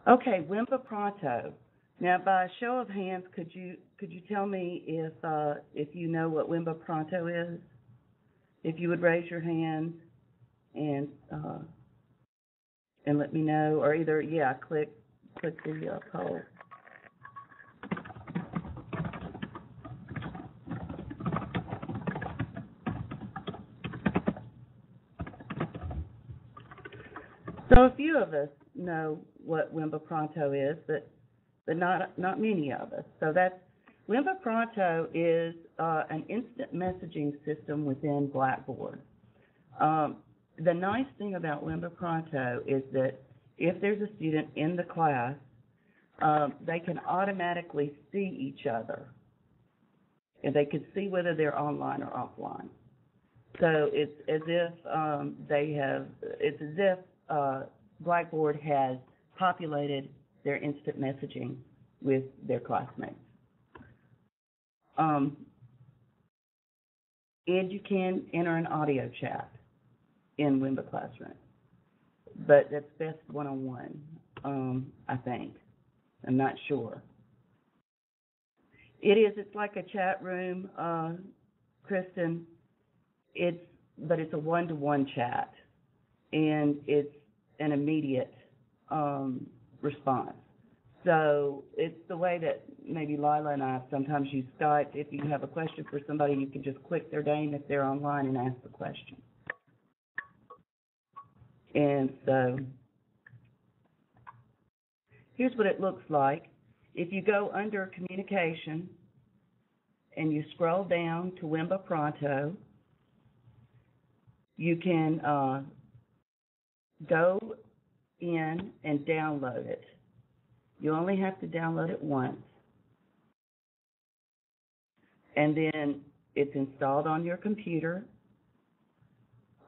Okay, Wimba Pronto. Now, by a show of hands, could you tell me if you know what Wimba Pronto is? If you would raise your hand and let me know, or either click the poll. So a few of us know what Wimba Pronto is, but not many of us. So Wimba Pronto is an instant messaging system within Blackboard. The nice thing about Wimba Pronto is that if there's a student in the class, they can automatically see each other, and they can see whether they're online or offline. So it's as if Blackboard has populated their instant messaging with their classmates. And you can enter an audio chat in Wimba Classroom, but that's best one-on-one, I think. I'm not sure. It's like a chat room, Kristen. But it's a one-to-one chat, and it's an immediate response. So it's the way that maybe Lila and I sometimes use Skype. If you have a question for somebody, you can just click their name if they're online and ask the question. And so here's what it looks like. If you go under Communication and you scroll down to Wimba Pronto, you can go in and download it. You only have to download it once. And then it's installed on your computer.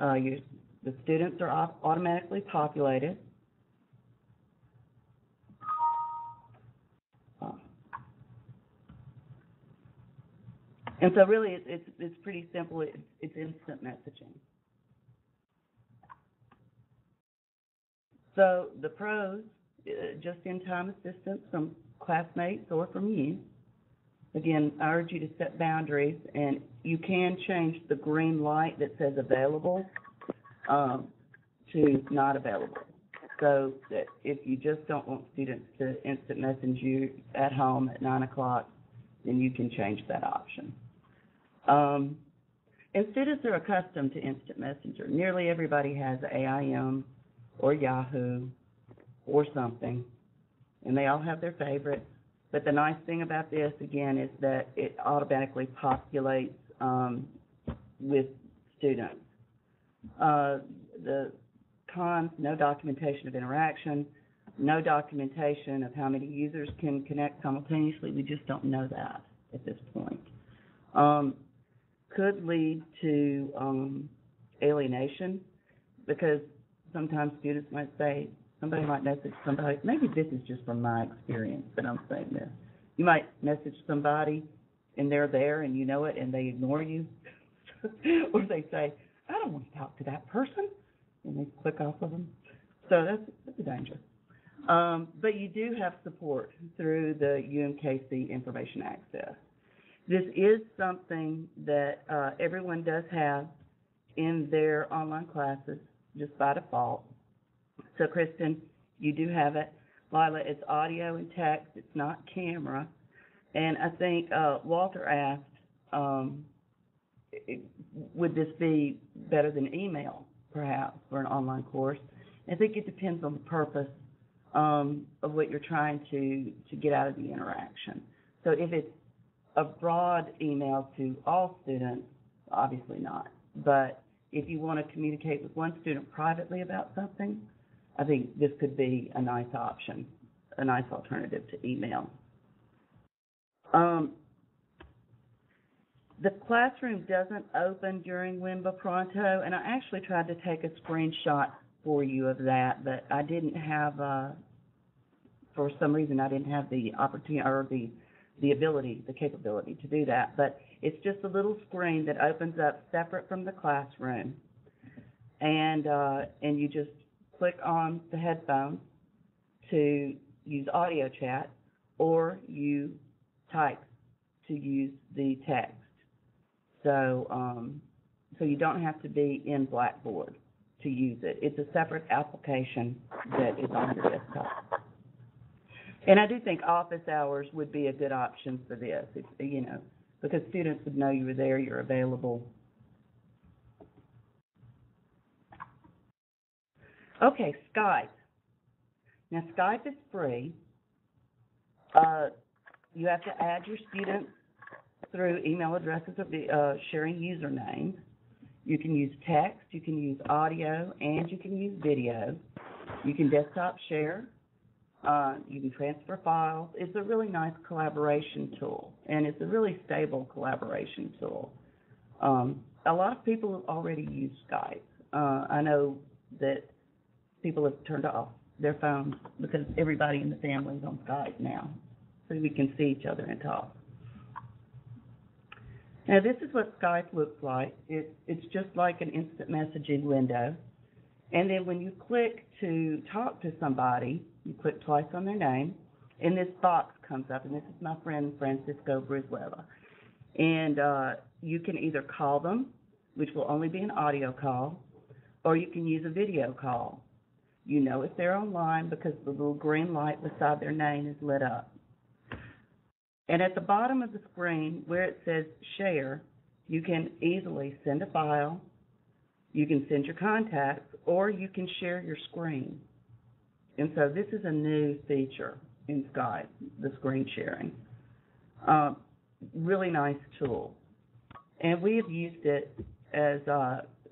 The students are automatically populated. And so really it's pretty simple. It's instant messaging. So the pros, just-in-time assistance from classmates or from you. Again, I urge you to set boundaries, and you can change the green light that says available to not available. So that if you just don't want students to instant message you at home at 9 o'clock, then you can change that option. And students are accustomed to instant messenger. Nearly everybody has AIM or Yahoo or something, and they all have their favorites. But the nice thing about this, again, is that it automatically populates with students. The cons, no documentation of interaction, no documentation of how many users can connect simultaneously. We just don't know that at this point. Could lead to alienation, because sometimes students might say, somebody might message somebody, maybe this is just from my experience that I'm saying this. You might message somebody and they're there and you know it and they ignore you. Or they say, I don't want to talk to that person, and they click off of them. So that's a danger. But you do have support through the UMKC Information Access. This is something that everyone does have in their online classes just by default. So, Kristen, you do have it. Lila, it's audio and text. It's not camera. And I think Walter asked, would this be better than email, perhaps, for an online course? I think it depends on the purpose of what you're trying to get out of the interaction. So if it's a broad email to all students, obviously not. But if you want to communicate with one student privately about something, I think this could be a nice option, a nice alternative to email. The classroom doesn't open during Wimba Pronto, and I actually tried to take a screenshot for you of that, but I didn't have, for some reason, I didn't have the opportunity or the ability, the capability to do that. But it's just a little screen that opens up separate from the classroom, and you just click on the headphones to use audio chat, or you type to use the text. So, so you don't have to be in Blackboard to use it. It's a separate application that is on your desktop. And I do think office hours would be a good option for this, you know, because students would know you were there, you're available. Okay, Skype. Now, Skype is free. You have to add your students through email addresses or sharing usernames. You can use text, you can use audio, and you can use video. You can desktop share. You can transfer files. It's a really nice collaboration tool, and it's a really stable collaboration tool. A lot of people already use Skype. I know that people have turned off their phones because everybody in the family is on Skype now, so we can see each other and talk. Now, this is what Skype looks like. It's just like an instant messaging window. And then when you click to talk to somebody, you click twice on their name, and this box comes up, and this is my friend Francisco Brizuela. And you can either call them, which will only be an audio call, or you can use a video call. You know if they're online because the little green light beside their name is lit up. And at the bottom of the screen where it says share, you can easily send a file, you can send your contacts, or you can share your screen. And so this is a new feature in Skype, the screen sharing. Really nice tool. And we have used it as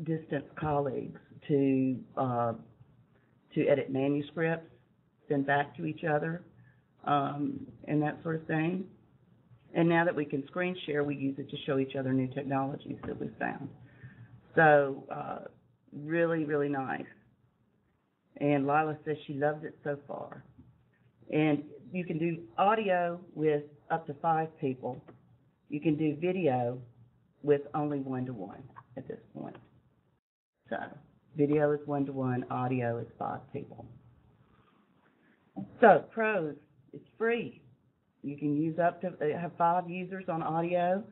distance colleagues to edit manuscripts, send back to each other, and that sort of thing. And now that we can screen share, we use it to show each other new technologies that we found. So really, really nice. And Lila says she loves it so far. And you can do audio with up to 5 people. You can do video with only 1-to-1 at this point. So video is 1-to-1, audio is 5 people. So pros, it's free. You can use up to have 5 users on audio.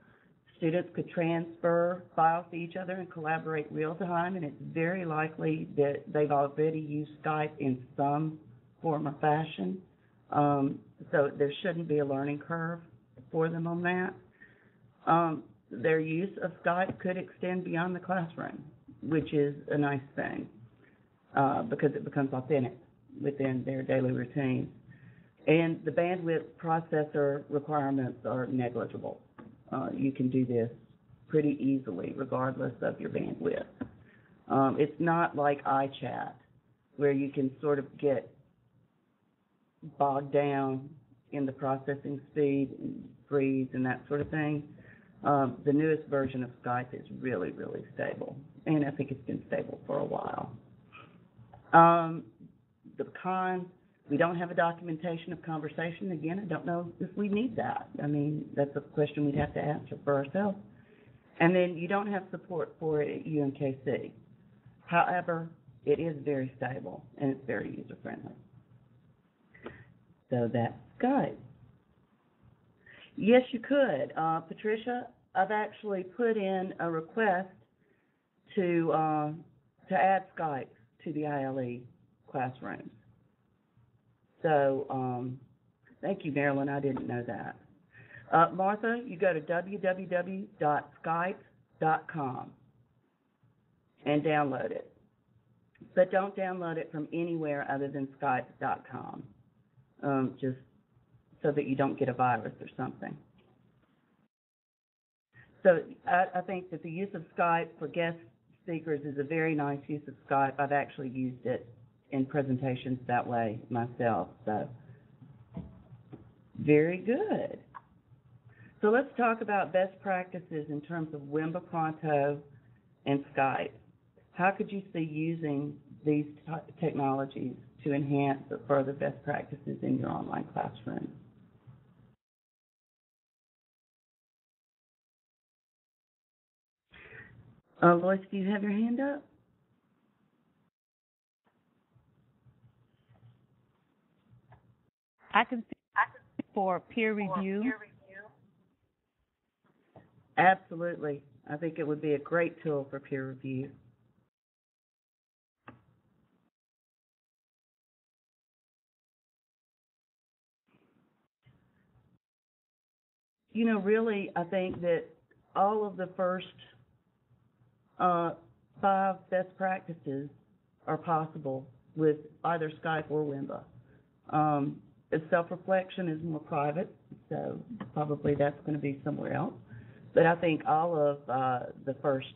Students could transfer files to each other and collaborate real time, and it's very likely that they've already used Skype in some form or fashion. So there shouldn't be a learning curve for them on that. Their use of Skype could extend beyond the classroom, which is a nice thing because it becomes authentic within their daily routine. And the bandwidth processor requirements are negligible. You can do this pretty easily regardless of your bandwidth. It's not like iChat where you can sort of get bogged down in the processing speed and freeze and that sort of thing. The newest version of Skype is really, really stable, and I think it's been stable for a while. The cons, we don't have a documentation of conversation. Again, I don't know if we need that. I mean, that's a question we'd have to answer for ourselves. And then you don't have support for it at UMKC. However, it is very stable, and it's very user-friendly. So that's Skype. Yes, you could. Patricia, I've actually put in a request to add Skype to the ILE classrooms. So thank you, Marilyn. I didn't know that. Martha, you go to www.skype.com and download it. But don't download it from anywhere other than skype.com, just so that you don't get a virus or something. So I think that the use of Skype for guest speakers is a very nice use of Skype. I've actually used it in presentations that way myself, so very good. So let's talk about best practices in terms of Wimba Pronto and Skype. How could you see using these technologies to enhance or further best practices in your online classroom? Lois, do you have your hand up? I can see for peer review. Absolutely. I think it would be a great tool for peer review. Really, I think that all of the first 5 best practices are possible with either Skype or WIMBA. Self-reflection is more private, so probably that's going to be somewhere else. But I think all of the first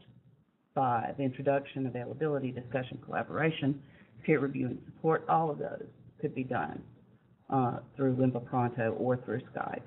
5, introduction, availability, discussion, collaboration, peer review, and support, all of those could be done through WIMBA Pronto or through Skype.